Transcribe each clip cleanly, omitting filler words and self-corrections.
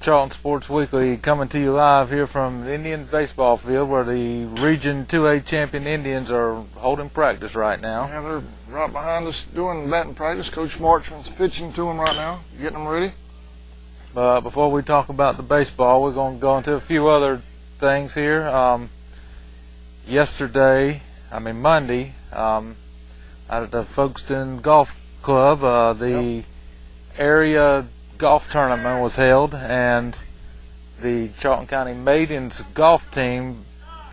Charlton Sports Weekly, coming to you live here from the Indians baseball field where the Region 2A champion Indians are holding practice right now. Yeah, they're right behind us doing batting practice. Coach Marchman's pitching to them right now, getting them ready. But before we talk about the baseball, we're going to go into a few other things here. Monday, out at the Folkestone Golf Club, the area golf tournament was held, and the Charlton County Maidens golf team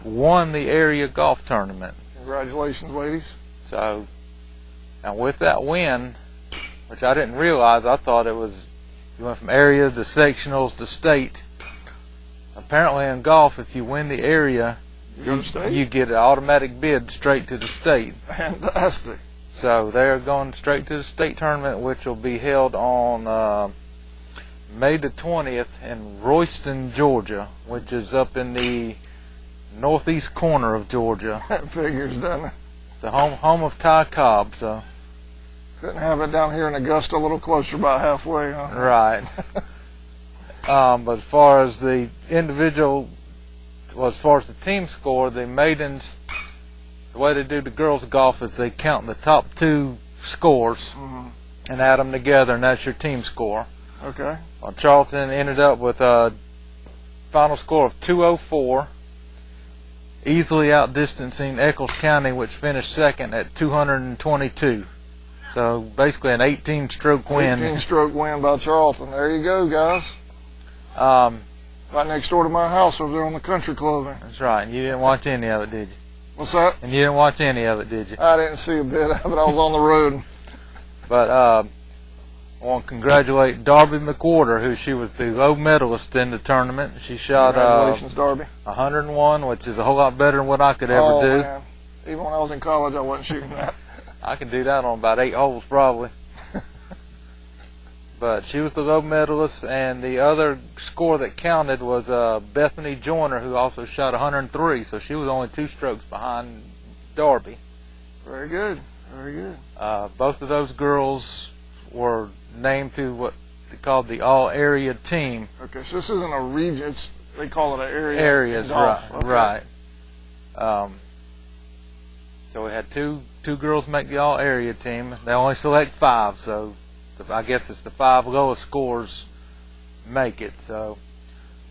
won the area golf tournament. Congratulations, ladies. So, and with that win, which I didn't realize, I thought it was, you went from area to sectionals to state. Apparently in golf, if you win the area, you get an automatic bid straight to the state. Fantastic. So they're going straight to the state tournament, which will be held on May the 20th in Royston, Georgia, which is up in the northeast corner of Georgia. That figures, doesn't it? The home of Ty Cobb. So couldn't have it down here in Augusta, a little closer, about halfway, huh? Right. But as far as the individual, as far as the team score, the maidens, the way they do the girls' golf is they count the top two scores and add them together, and that's your team score. Okay. Well, Charlton ended up with a final score of 204, easily outdistancing Eccles County, which finished second at 222. So basically an 18-stroke win. 18-stroke win by Charlton. There you go, guys. Right next door to my house over there on the country club. That's right. And you didn't watch any of it, did you? What's that? And you didn't watch any of it, did you? I didn't see a bit of it. I was on the road. But I want to congratulate Darby McWhorter, she was the low medalist in the tournament. She shot Congratulations, Darby. 101, which is a whole lot better than what I could ever do. Man. Even when I was in college, I wasn't shooting that. I can do that on about 8 holes probably. But she was the low medalist, and the other score that counted was Bethany Joyner, who also shot 103, so she was only 2 strokes behind Darby. Very good, very good. Both of those girls were named to what they called the all-area team. Okay, so this isn't a region, they call it an area. Areas, right, okay. Right. So we had two girls make the all-area team. They only select 5, so I guess it's the 5 lowest scores make it. So,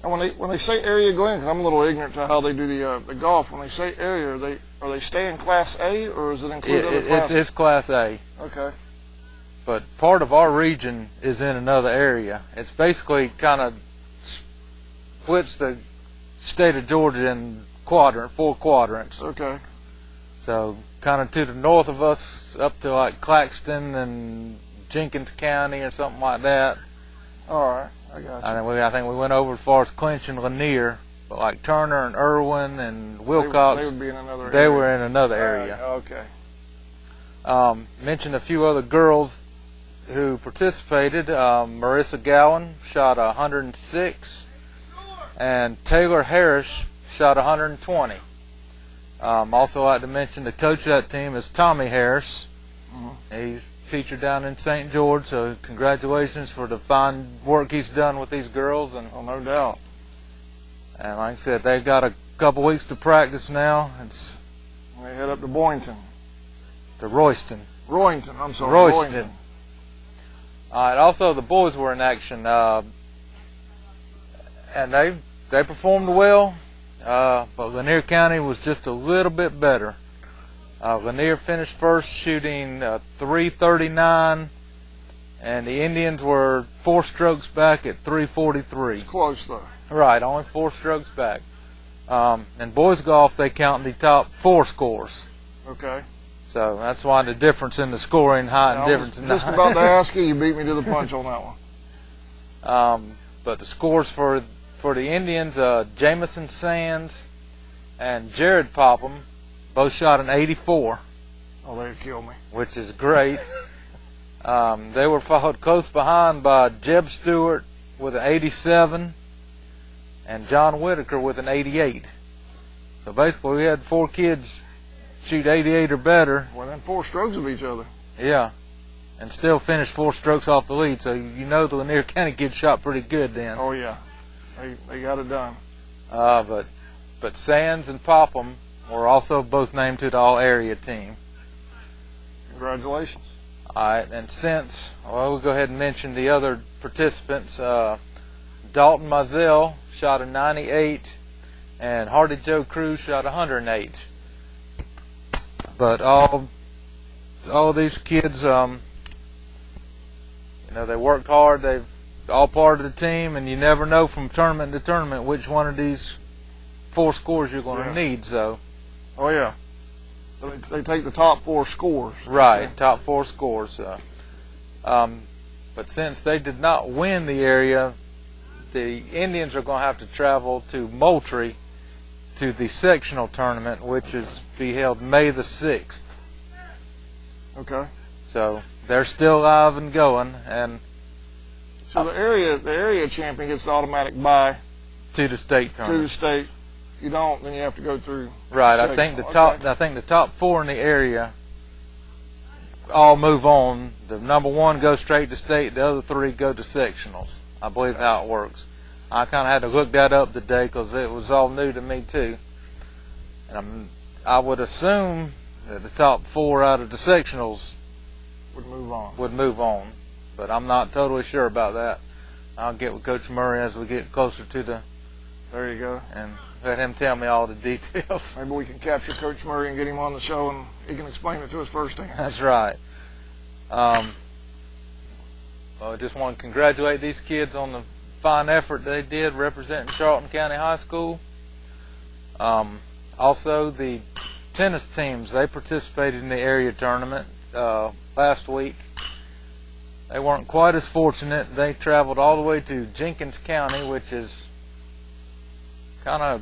and when they say area, Glenn, because I'm a little ignorant to how they do the golf. When they say area, are they staying Class A, or is it include other classes? It's Class A. Okay. But part of our region is in another area. It's basically kind of splits the state of Georgia in 4 quadrants. Okay. So kind of to the north of us, up to like Claxton and Jenkins County or something like that. All right, I got you. I think we went over as far as Clinch and Lanier, but like Turner and Irwin and Wilcox, they would be in another area. They were in another area. Okay. Mentioned a few other girls who participated. Marissa Gowan shot 106, and Taylor Harris shot 120. Also like to mention the coach of that team is Tommy Harris. He's a teacher down in St. George, so congratulations for the fine work he's done with these girls. And no doubt. And like I said, they've got a couple weeks to practice now. They head up to Boynton. To Royston. Royston, I'm sorry. Royston. All right. Also, the boys were in action, and they performed well. But Lanier County was just a little bit better. Lanier finished first, shooting 339, and the Indians were 4 strokes back at 343. It's close, though. Right, only 4 strokes back. In boys golf, they count the top 4 scores. Okay. So that's why the difference in the scoring height and difference in the just about to ask you beat me to the punch on that one. But the scores for the Indians, Jamison Sands and Jared Popham both shot an 84. Oh, they'd kill me. Which is great. They were followed close behind by Jeb Stewart with an 87 and John Whitaker with an 88. So basically we had 4 kids shoot 88 or better. Within 4 strokes of each other. Yeah. And still finished 4 strokes off the lead, so you know the Lanier County kids shot pretty good then. Oh, yeah. They got it done. But Sands and Popham were also both named to the all-area team. Congratulations. All right, and since, well, we'll go ahead and mention the other participants. Dalton Mizell shot a 98, and Hardy Joe Cruz shot 108. But all these kids, they worked hard. They've all part of the team, and you never know from tournament to tournament which one of these 4 scores you're going to need. So. Oh yeah. They take the top 4 scores. Right, okay. Top 4 scores. But since they did not win the area, the Indians are going to have to travel to Moultrie to the sectional tournament, which is be held May the 6th. Okay. So they're still alive and going, and so the area champion gets the automatic bye to the state tournament. To the state. You don't, then you have to go through. Right. I think the top 4 in the area all move on. The number 1 goes straight to state. The other 3 go to sectionals. I believe how it works. I kind of had to look that up today because it was all new to me too. And I would assume that the top 4 out of the sectionals would move on. But I'm not totally sure about that. I'll get with Coach Murray as we get closer to the. There you go. And let him tell me all the details. Maybe we can capture Coach Murray and get him on the show, and he can explain it to us firsthand. That's right. Well, I just want to congratulate these kids on the fine effort they did representing Charlton County High School. Also, the tennis teams, they participated in the area tournament last week. They weren't quite as fortunate. They traveled all the way to Jenkins County, which is kind of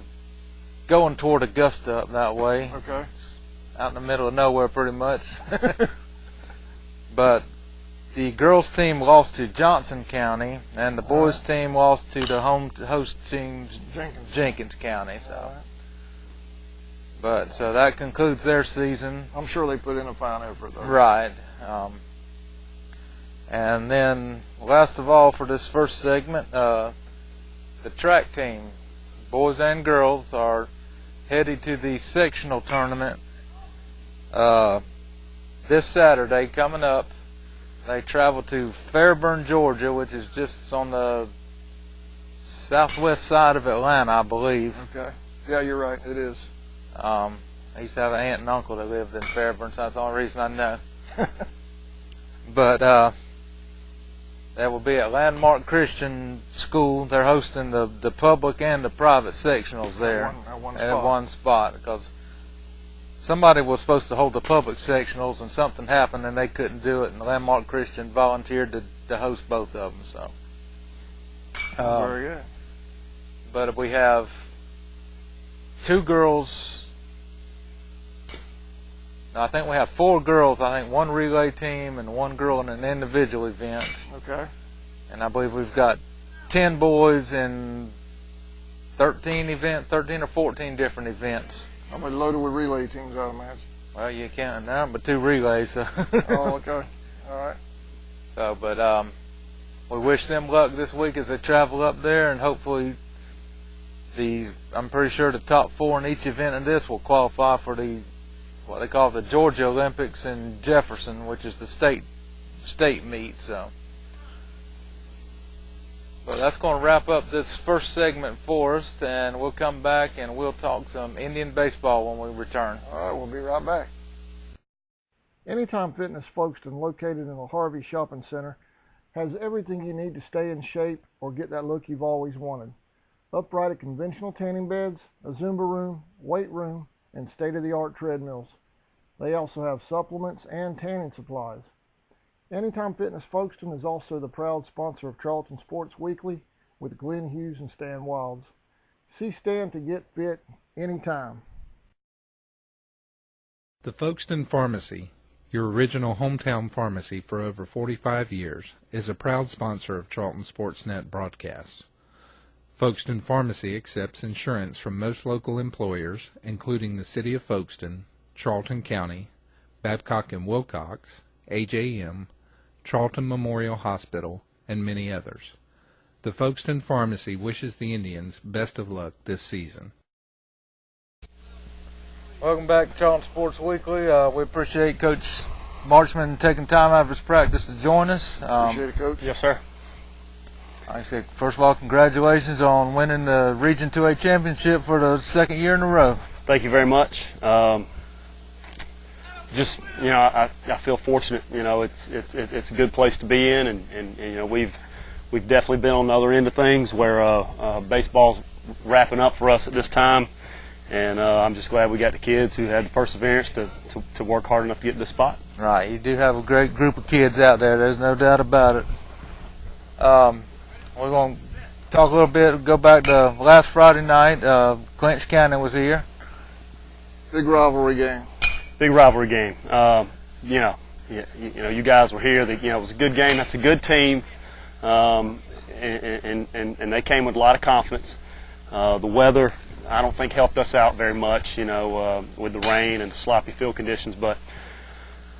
going toward Augusta up that way. Okay. It's out in the middle of nowhere pretty much. But the girls team lost to Johnson County, and the boys team lost to the host team Jenkins County. So that concludes their season. I'm sure they put in a fine effort though. Right. And then last of all for this first segment, the track team, boys and girls, are headed to the sectional tournament this Saturday coming up. They travel to Fairburn, Georgia, which is just on the southwest side of Atlanta, I believe. Okay. Yeah, you're right. It is. I used to have an aunt and uncle that lived in Fairburn, so that's the only reason I know. But that will be at Landmark Christian School. They're hosting the public and the private sectionals there at one spot because somebody was supposed to hold the public sectionals and something happened and they couldn't do it, and Landmark Christian volunteered to host both of them. So very good. But we have 2 girls. I think we have 4 girls. I think 1 relay team and 1 girl in an individual event. Okay. And I believe we've got 10 boys in 13 or 14 different events. How many loaded with relay teams, I imagine? Well, you can't now, but 2 relays. So. Oh, okay. All right. So, but we wish them luck this week as they travel up there, and hopefully I'm pretty sure the top 4 in each event in this will qualify for what they call the Georgia Olympics in Jefferson, which is the state meet. So, but that's going to wrap up this first segment for us, and we'll come back and we'll talk some Indian baseball when we return. All right, we'll be right back. Anytime Fitness Folkestone, located in the Harvey Shopping Center, has everything you need to stay in shape or get that look you've always wanted. Upright conventional tanning beds, a Zumba room, weight room, and state-of-the-art treadmills. They also have supplements and tanning supplies. Anytime Fitness Folkestone is also the proud sponsor of Charlton Sports Weekly with Glenn Hughes and Stan Wilds. See Stan to get fit anytime. The Folkestone Pharmacy, your original hometown pharmacy for over 45 years, is a proud sponsor of Charlton Sportsnet broadcasts. Folkestone Pharmacy accepts insurance from most local employers, including the City of Folkestone, Charlton County, Babcock and Wilcox, AJM, Charlton Memorial Hospital, and many others. The Folkestone Pharmacy wishes the Indians best of luck this season. Welcome back to Charlton Sports Weekly. We appreciate Coach Marchman taking time out of his practice to join us. Appreciate it, Coach. Yes, sir. Like I said, first of all, congratulations on winning the Region 2A championship for the second year in a row. Thank you very much. Just, you know, I feel fortunate. You know, it's a good place to be in, and you know, we've definitely been on the other end of things where baseball's wrapping up for us at this time, and I'm just glad we got the kids who had the perseverance to work hard enough to get to this spot. Right, you do have a great group of kids out there. There's no doubt about it. We're going to talk a little bit, go back to last Friday night. Clinch County was here. Big rivalry game. Big rivalry game. You know, you guys were here. You know, it was a good game. That's a good team, and they came with a lot of confidence. The weather, I don't think, helped us out very much. You know, with the rain and the sloppy field conditions, but.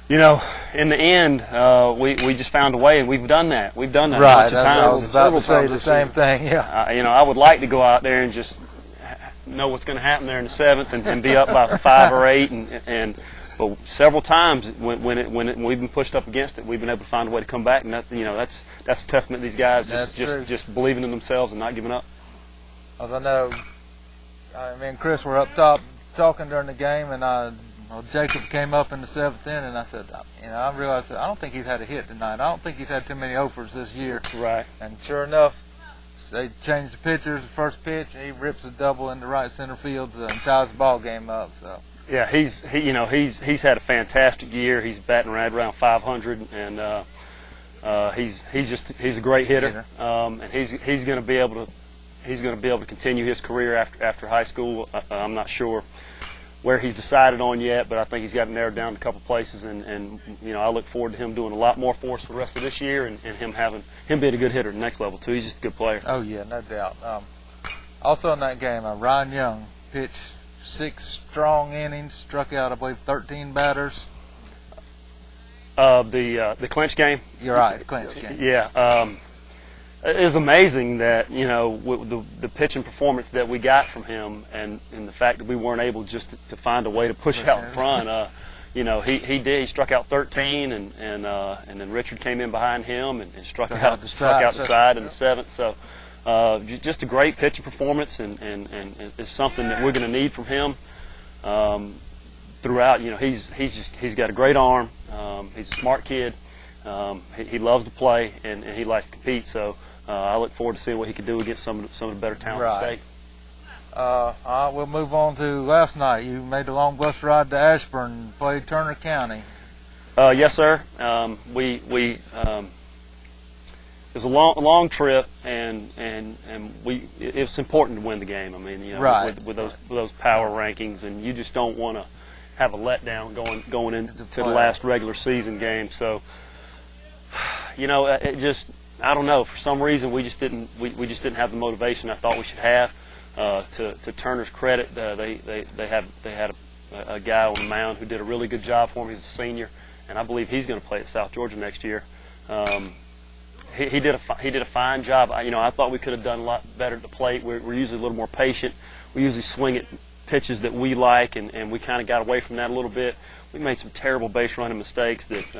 You know, in the end, we just found a way, and we've done that. We've done that right, a bunch of times. I was about to say the same thing. Yeah. You know, I would like to go out there and just know what's going to happen there in the seventh, and be up by 5 or 8, but several times when we've been pushed up against it, we've been able to find a way to come back, and that's a testament to these guys just believing in themselves and not giving up. As I know, me and Chris were up top talking during the game, and Jacob came up in the 7th inning, and I said, you know, I realized that I don't think he's had a hit tonight. I don't think he's had too many offers this year. Right. And sure enough, they changed the pitchers, the first pitch, and he rips a double into right center field and ties the ball game up. So. Yeah, he's had a fantastic year. He's batting right around 500, and he's a great hitter. And he's going to be able to continue his career after high school. I'm not sure where he's decided on yet, but I think he's got it narrowed down to a couple places, and you know, I look forward to him doing a lot more for us for the rest of this year, and him being a good hitter at the next level too. He's just a good player. Oh yeah, no doubt. Also in that game, Ryan Young pitched 6 strong innings, struck out I believe 13 batters. The clinch game. You're right, the clinch game. Yeah. It is amazing that, you know, with the pitching performance that we got from him, and the fact that we weren't able just to find a way to push out in front. You know, he struck out 13, and then Richard came in behind him and struck out the side in the 7th. So just a great pitching performance, and it's something that we're going to need from him throughout. You know, he's got a great arm. He's a smart kid. He loves to play, and he likes to compete. So I look forward to seeing what he can do against some of the better talent in the state. All right, we'll move on to last night. You made the long bus ride to Ashburn and played Turner County. Yes, sir. It was a long trip, and it was important to win the game. I mean, you know, with those power rankings, and you just don't want to have a letdown going into the last regular season game. So, you know, I don't know. For some reason, we just didn't have the motivation I thought we should have. To Turner's credit, they had a guy on the mound who did a really good job for him. He's a senior, and I believe he's going to play at South Georgia next year. He did a fine job. I thought we could have done a lot better at the plate. We're usually a little more patient. We usually swing at pitches that we like, and we kind of got away from that a little bit. We made some terrible base running mistakes that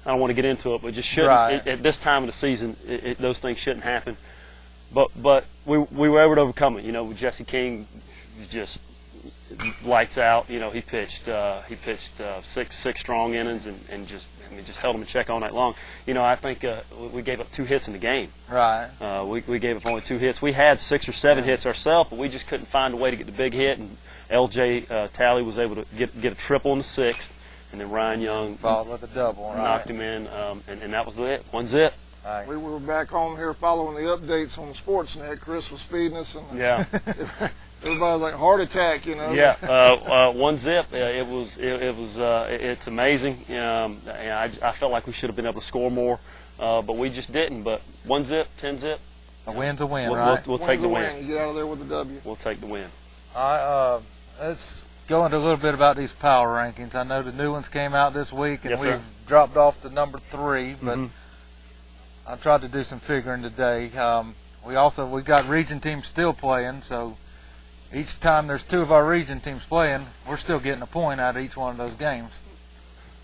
I don't want to get into it, but just shouldn't. Right. At this time of the season, those things shouldn't happen. But we were able to overcome it. You know, Jesse King just lights out. You know, he pitched six strong innings and just held them in check all night long. You know, I think we gave up 2 hits in the game. Right. We gave up only 2 hits. We had 6 or 7 hits ourselves, but we just couldn't find a way to get the big hit. And LJ Talley was able to get a triple in the 6th, and then Ryan Young followed with a double. Knocked him in, and that was it. 1 zip. Right. We were back home here following the updates on Sportsnet. Chris was feeding us, and yeah, everybody was like heart attack, you know. Yeah, 1 zip. It's amazing. I felt like we should have been able to score more, but we just didn't. But 1 zip, 10 zip. A win's a win, right? We'll take the win. You get out of there with the W. We'll take the win. All right. Let's go into a little bit about these power rankings. I know the new ones came out this week, and yes, we've sir. dropped off to number 3, but. I tried to do some figuring today. We got region teams still playing, so each time there's 2 of our region teams playing, we're still getting a point out of each one of those games.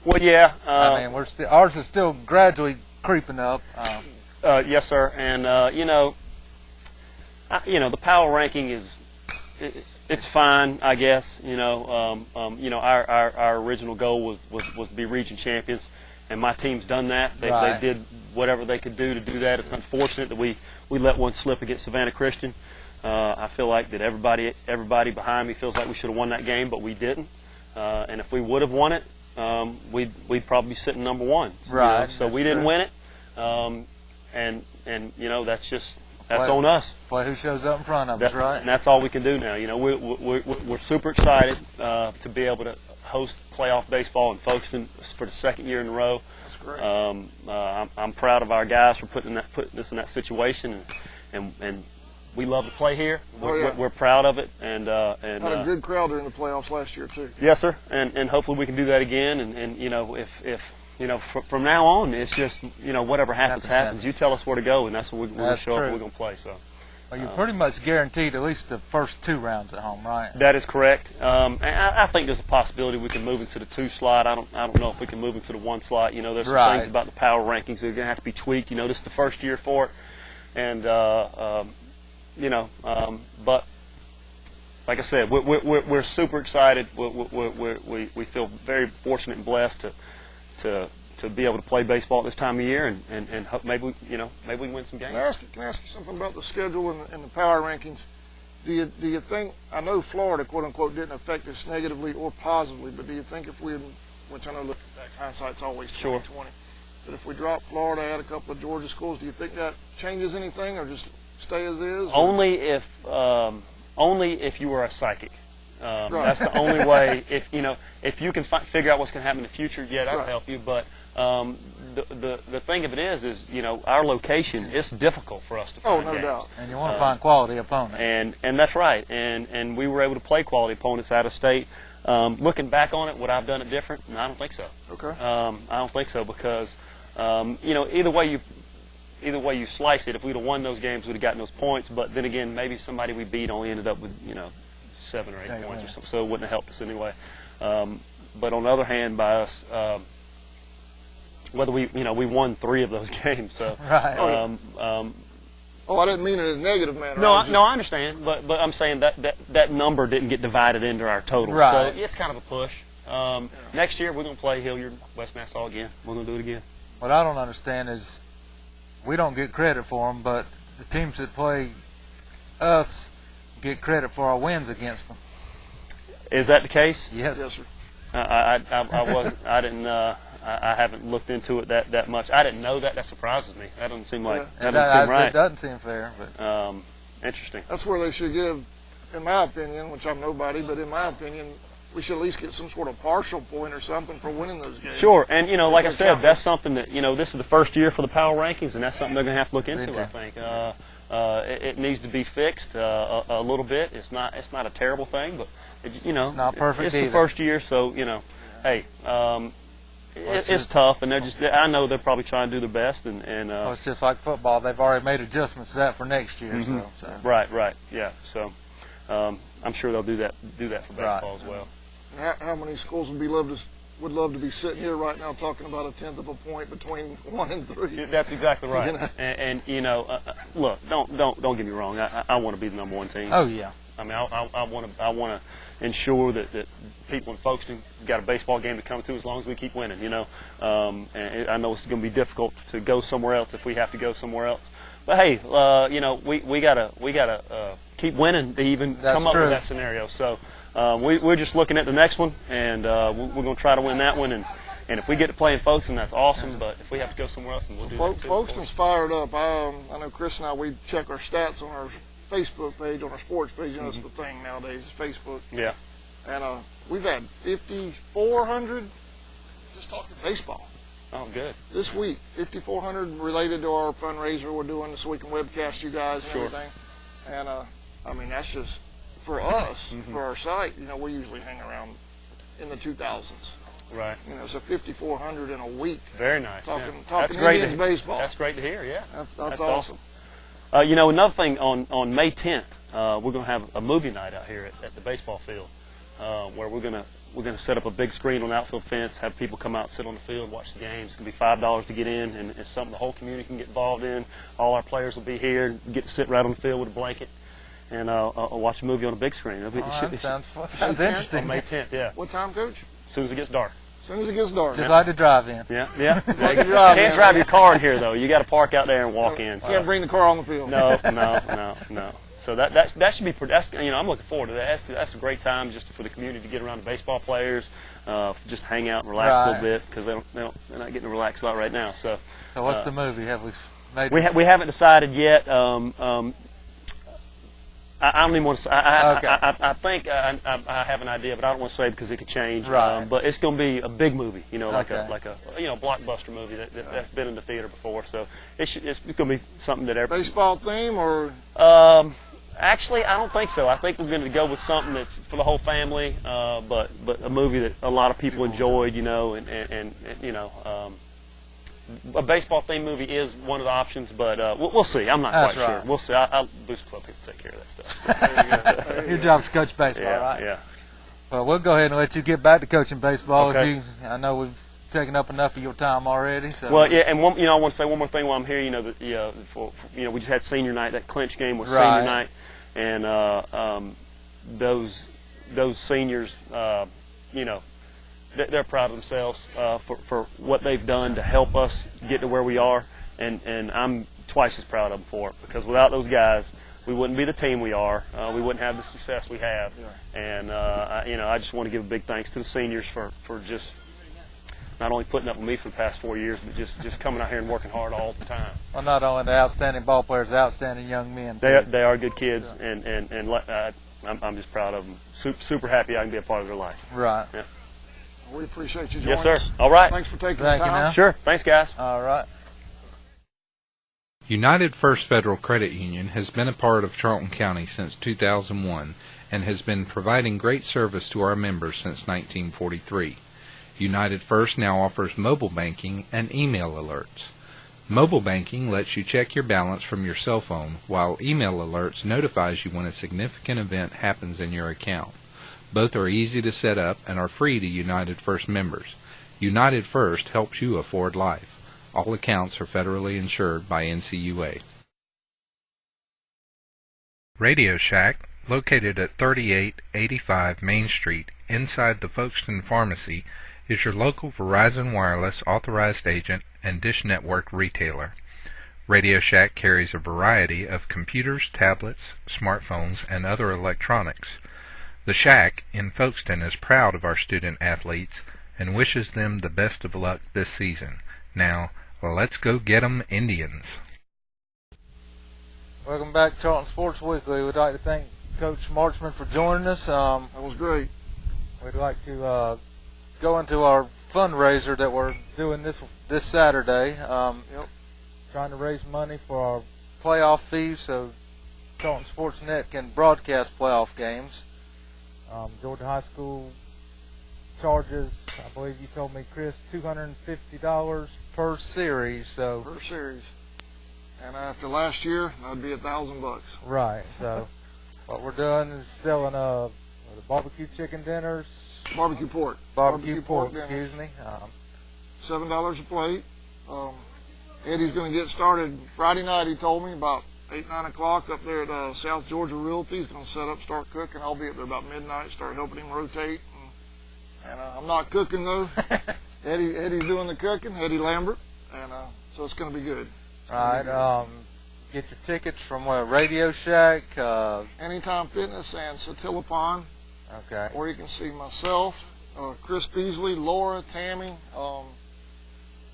Well, yeah. I mean, ours is still gradually creeping up. Yes, sir. And the power ranking it's fine, I guess. Our original goal was to be region champions, and my team's done that. They did whatever they could do to do that. It's unfortunate that we let one slip against Savannah Christian. I feel like that everybody behind me feels like we should have won that game, but we didn't. And if we would have won it, we'd probably be sitting number 1. Right. So we didn't win it. And that's on us. Play who shows up in front of us, right? And that's all we can do now. We're super excited to be able to host playoff baseball in Folkestone for the 2nd year in a row. That's great. I'm proud of our guys for putting us in that situation, and we love to play here. We're proud of it, and had a good crowd during the playoffs last year too. Yes, sir. And hopefully we can do that again. And if from now on, it's just, whatever happens. You tell us where to go, and that's where we're going to show up and we're going to play. So. Well, you're pretty much guaranteed at least the first 2 rounds at home, right? That is correct. And I think there's a possibility we can move into the 2 slot. I don't know if we can move into the 1 slot. There's some things about the power rankings that are going to have to be tweaked. This is the first year for it. And, but like I said, we're super excited. We feel very fortunate and blessed to be able to play baseball at this time of year, and maybe we can win some games. Can I ask you something about the schedule and the power rankings? Do you think, I know Florida, quote unquote, didn't affect us negatively or positively, but do you think if we, which I know looking back, hindsight's always 20/20, but if we drop Florida, add a couple of Georgia schools, do you think that changes anything, or just stay as is? Only if you were a psychic. That's the only way. If you can figure out what's going to happen in the future, that'll help you. But the thing of it is our location. It's difficult for us to find no games. doubt. And you want to find quality opponents. And that's right. And we were able to play quality opponents out of state. Looking back on it, would I have done it different? No, I don't think so. Okay. I don't think so because either way you slice it, if we'd have won those games, we'd have gotten those points. But then again, maybe somebody we beat only ended up with 7 or 8 points or something, so it wouldn't have helped us anyway. But on the other hand, by us, whether we won 3 of those games. So, right. I didn't mean it in a negative manner. No, I understand, but I'm saying that number didn't get divided into our total. Right. So it's kind of a push. Next year we're going to play Hilliard, West Nassau again. We're going to do it again. What I don't understand is we don't get credit for them, but the teams that play us get credit for our wins against them. Is that the case? Yes. Yes, sir. I wasn't. I didn't. I haven't looked into it that much. I didn't know that. That surprises me. That doesn't seem like that doesn't seem right. It doesn't seem fair, but interesting. That's where they should give, in my opinion, which I'm nobody, but in my opinion, we should at least get some sort of partial point or something for winning those games. Sure, and like I said, that's something that this is the first year for the power rankings, and that's something they're going to have to look into. I think it needs to be fixed a little bit. It's not a terrible thing, but it's not perfect. It's either. the first year, so hey. It's tough, and I know they're probably trying to do their best, and well, it's just like football. They've already made adjustments to that for next year. Mm-hmm. So. Right, yeah. So I'm sure they'll do that for baseball as well. How many schools would love to be sitting here right now talking about a 1/10 of a point between 1 and 3? That's exactly right. And look, don't get me wrong. I want to be the number 1 team. Oh yeah. I mean, I want to ensure that people in Folkestone got a baseball game to come to as long as we keep winning. And I know it's going to be difficult to go somewhere else if we have to go somewhere else. But hey, we gotta keep winning to even come up with that scenario. So we're just looking at the next one, and we're going to try to win that one. And if we get to play in Folkestone, that's awesome. But if we have to go somewhere else, then we'll do that too. Folkestone's fired up. I know Chris and I, we check our stats on our Facebook page, on our sports page. That's the thing nowadays, is Facebook. Yeah. And we've had 5,400 just talking baseball. Oh, good. This week, 5,400 related to our fundraiser we're doing so we can webcast you guys and everything. And I mean, that's just for us, for our site. We usually hang around in the 2,000s. Right. You know, so 5,400 in a week. Very nice. Talking That's great Indians baseball. That's great to hear. Yeah. That's awesome. You know, another thing on May 10th, we're going to have a movie night out here at the baseball field, where we're going to set up a big screen on the outfield fence, have people come out, sit on the field, watch the game. It's going to be $5 to get in, and it's something the whole community can get involved in. All our players will be here, get to sit right on the field with a blanket, and watch a movie on a big screen. That sounds interesting. On May 10th, yeah. What time, Coach? As soon as it gets dark. As soon as it gets dark. Just like the drive-in. Yeah. Like drive Can't drive your car in here though. You got to park out there and walk in. Can't bring the car on the field. No. So that should be pretty. I'm looking forward to that. That's a great time just for the community to get around the baseball players, just hang out and relax a little bit because they're not getting to relax a lot right now. So what's the movie? Have we made? We haven't decided yet. I don't even want to say. I think I have an idea, but I don't want to say because it could change. Right. But it's going to be a big movie, like Okay. a blockbuster movie that's been in the theater before. So it's going to be something that everybody. Baseball theme or? Actually, I don't think so. I think we're going to go with something that's for the whole family, but a movie that a lot of people enjoyed, and a baseball themed movie is one of the options, but we'll see. I'm not quite sure. We'll see. I'll Boost Club people take care of that stuff. So. Your job's to coach baseball, right? Yeah. Well, we'll go ahead and let you get back to coaching baseball. Okay. I know we've taken up enough of your time already. So. Well, yeah, and I want to say one more thing while I'm here. We just had senior night. That clinch game was senior night, and those seniors, they're proud of themselves for what they've done to help us get to where we are, and I'm twice as proud of them for it because without those guys, we wouldn't be the team we are. We wouldn't have the success we have, and I just want to give a big thanks to the seniors for just not only putting up with me for the past 4 years, but just coming out here and working hard all the time. Well, not only the outstanding ball players, the outstanding young men. They are good kids, and I'm just proud of them. Super happy I can be a part of their life. Right. Yeah. We appreciate you joining us. Yes, sir. us. All right. Thanks for taking Thank the you time. now. Sure. Thanks, guys. All right. United First Federal Credit Union has been a part of Charlton County since 2001 and has been providing great service to our members since 1943. United First now offers mobile banking and email alerts. Mobile banking lets you check your balance from your cell phone, while email alerts notifies you when a significant event happens in your account. Both are easy to set up and are free to United First members. United First helps you afford life. All accounts are federally insured by NCUA. Radio Shack, located at 3885 Main Street, inside the Folkestone Pharmacy, is your local Verizon Wireless authorized agent and Dish Network retailer. Radio Shack carries a variety of computers, tablets, smartphones, and other electronics. The Shack in Folkestone is proud of our student athletes and wishes them the best of luck this season. Now, let's go get 'em Indians. Welcome back to Charlton Sports Weekly. We'd like to thank Coach Marchman for joining us. That was great. We'd like to go into our fundraiser that we're doing this Saturday. Trying to raise money for our playoff fees so Charlton Sportsnet can broadcast playoff games. Georgia High School charges, I believe you told me, Chris, $250 per series. Per series. And after last year, that'd be $1,000. Right. So what we're doing is selling the barbecue chicken dinners. Barbecue pork. Barbecue pork, dinner. excuse me. $7 a plate. Eddie's going to get started Friday night, he told me, about 8, 9 o'clock up there at South Georgia Realty. He's going to set up, start cooking. I'll be up there about midnight, start helping him rotate. And I'm not cooking, though. Eddie's doing the cooking, Eddie Lambert. And so it's going to be good. All right. Get your tickets from Radio Shack. Anytime Fitness and Satilla Pond. Okay. Or you can see myself, Chris Beasley, Laura, Tammy.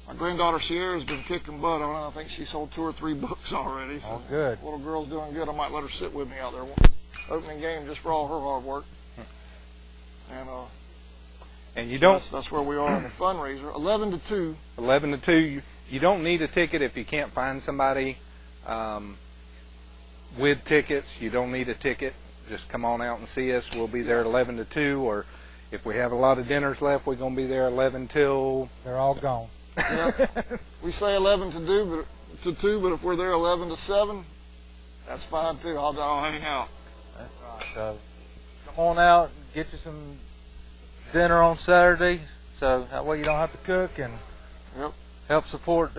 My granddaughter Sierra's been kicking butt on it. I think she sold 2 or 3 books already. So good. Little girl's doing good. I might let her sit with me out there. Opening game just for all her hard work. And you so don't. That's where we are on the fundraiser. 11 to 2. 11 to 2. You don't need a ticket if you can't find somebody with tickets. You don't need a ticket. Just come on out and see us. We'll be there at 11 to 2. Or If we have a lot of dinners left, we're going to be there 11 till They're all gone. Yep. We say 11 to 2, but if we're there 11 to 7, that's fine too. I'll hang out. That's right. So come on out and get you some dinner on Saturday, so that way you don't have to cook, and Yep. help support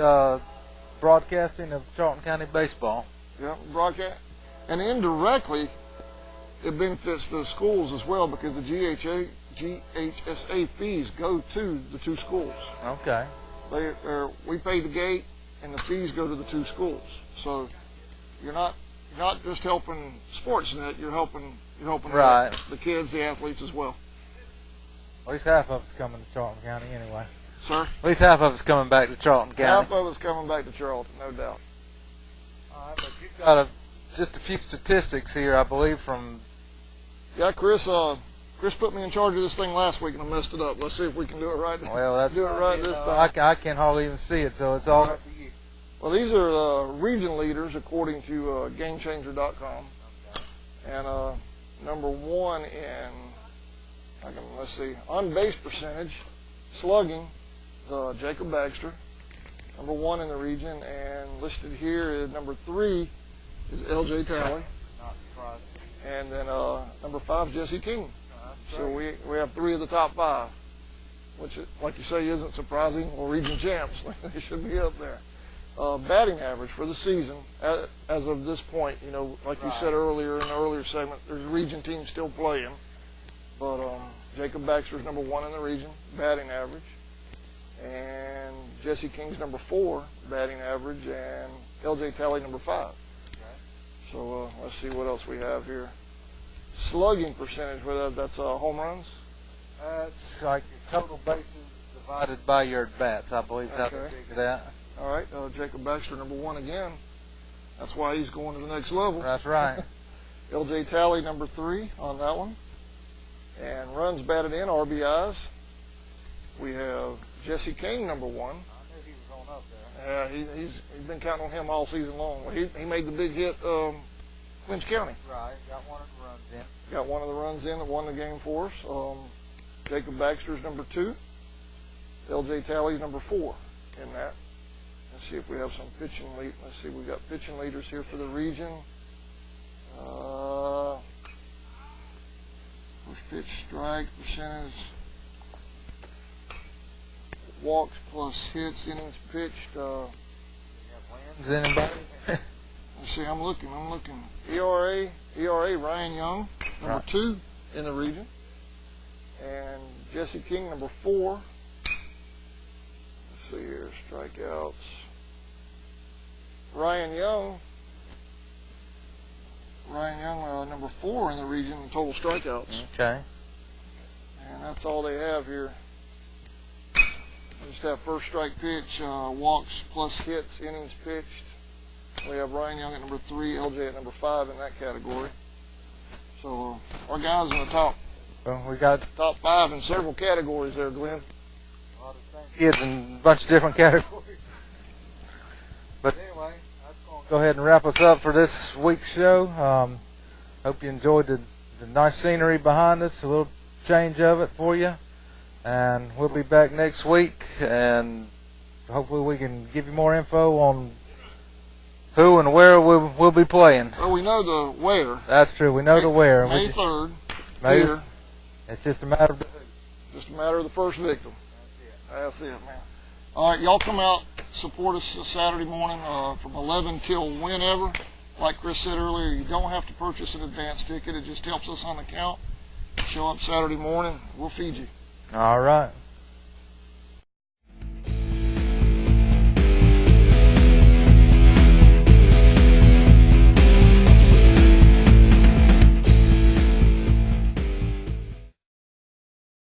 broadcasting of Charlton County baseball. Yep. Broadcast, and indirectly, it benefits the schools as well because the GHSA fees go to the 2 schools. Okay. We pay the gate, and the fees go to the 2 schools. So you're not just helping Sportsnet. You're helping Right. the kids, the athletes as well. At least half of it's coming to Charlton County anyway. Sir? At least half of it's coming back to Charlton County. Half of it's coming back to Charlton, no doubt. All right, but you've got just a few statistics here, I believe, from... Yeah, Chris put me in charge of this thing last week, and I messed it up. Let's see if we can do it right. Well, do it right this time. I can hardly even see it, so it's all up to you. Well, these are region leaders according to GameChanger.com, and number 1 in, let's see, on base percentage, slugging, Jacob Baxter, number 1 in the region, and listed here is number 3 is LJ Talley, Not surprised. and then number 5 Jesse King. So we have 3 of the top 5, which, like you say, isn't surprising. Well, region champs, they should be up there. Batting average for the season, as of this point, like you said earlier in the earlier segment, there's region teams still playing. But Jacob Baxter's number 1 in the region, batting average. And Jesse King's number 4, batting average. And LJ Talley number 5. Okay. So let's see what else we have here. Slugging percentage, whether that's home runs. That's like your total bases divided by your at-bats, I believe, is how they figured that. All right, Jacob Baxter, number 1 again. That's why he's going to the next level. That's right. LJ Talley, number 3 on that one. And runs batted in, RBIs. We have Jesse King, number 1. I knew he was on up there. Yeah, he's been counting on him all season long. He made the big hit, Clinch County. Right, got one of the runs in. Got one of the runs in that won the game for us. Jacob Baxter's number 2. LJ Talley's number 4 in that. Let's see if we have some pitching lead. Let's see, we got pitching leaders here for the region. First pitch strike percentage, walks plus hits, innings pitched. Is anybody? Let's see, I'm looking. ERA, Ryan Young, number 2 in the region. And Jesse King, number 4. Let's see here, strikeouts. Ryan Young, number 4 in the region in total strikeouts. Okay. And that's all they have here. Just that first strike pitch, walks plus hits, innings pitched. We have Ryan Young at number 3, LJ at number 5 in that category. So our guys in the top. Well, we got top 5 in several categories there, Glenn. a lot of kids in a bunch of different categories. But anyway, that's going to go ahead and wrap us up for this week's show. Hope you enjoyed the nice scenery behind us, a little change of it for you. And we'll be back next week, and hopefully we can give you more info on who and where we'll be playing. Well, we know the where. That's true. We know the where. May 3rd. Here. It's just a matter of the who. Just a matter of the first victim. That's it, man. All right, y'all come out, support us Saturday morning from 11 till whenever. Like Chris said earlier, you don't have to purchase an advance ticket. It just helps us on the count. Show up Saturday morning. We'll feed you. All right.